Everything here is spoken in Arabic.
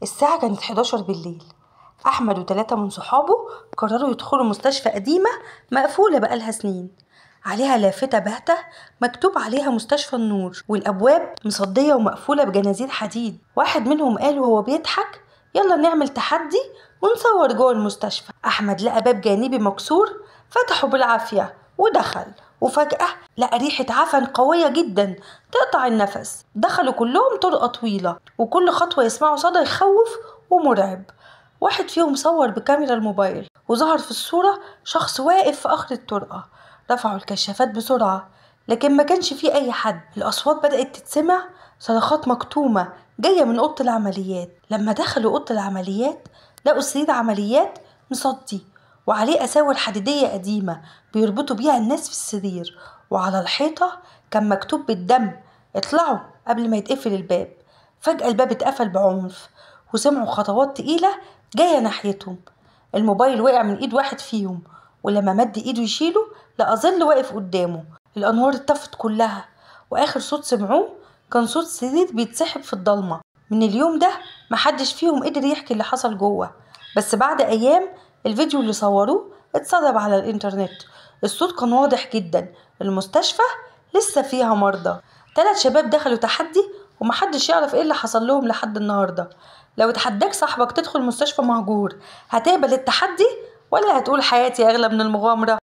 الساعة كانت 11 بالليل. أحمد و3 من صحابه قرروا يدخلوا مستشفى قديمة مقفولة بقالها سنين، عليها لافتة باهتة مكتوب عليها مستشفى النور، والأبواب مصدية ومقفولة بجنازير حديد. واحد منهم قال وهو بيضحك: يلا نعمل تحدي ونصور جوه المستشفى. أحمد لقى باب جانبي مكسور، فتحه بالعافية ودخل، وفجأة لقى ريحة عفن قوية جدا تقطع النفس. دخلوا كلهم طرقة طويلة، وكل خطوة يسمعوا صدى يخوف ومرعب. واحد فيهم صور بكاميرا الموبايل، وظهر في الصورة شخص واقف في آخر الطرقة. رفعوا الكشافات بسرعة، لكن ما كانش فيه أي حد. الأصوات بدأت تتسمع، صرخات مكتومة جاية من أوضة العمليات. لما دخلوا أوضة العمليات لقوا سرير عمليات مصدي، وعليه أساور حديدية قديمة بيربطوا بيها الناس في السرير، وعلى الحيطة كان مكتوب بالدم: اطلعوا قبل ما يتقفل الباب. فجأة الباب اتقفل بعنف، وسمعوا خطوات تقيلة جاية ناحيتهم. الموبايل وقع من ايد واحد فيهم، ولما مد ايده يشيله لقى ظل واقف قدامه. الانوار اتطفت كلها، واخر صوت سمعوه كان صوت سرير بيتسحب في الضلمة. من اليوم ده محدش فيهم قدر يحكي اللي حصل جوه، بس بعد ايام الفيديو اللي صوروه اتسرب على الانترنت. الصوت كان واضح جدا، المستشفى لسه فيها مرضى. 3 شباب دخلوا تحدي، ومحدش يعرف ايه اللي حصل لهم لحد النهارده. لو اتحداك صاحبك تدخل مستشفى مهجور، هتقبل التحدي ولا هتقول حياتي اغلى من المغامرة؟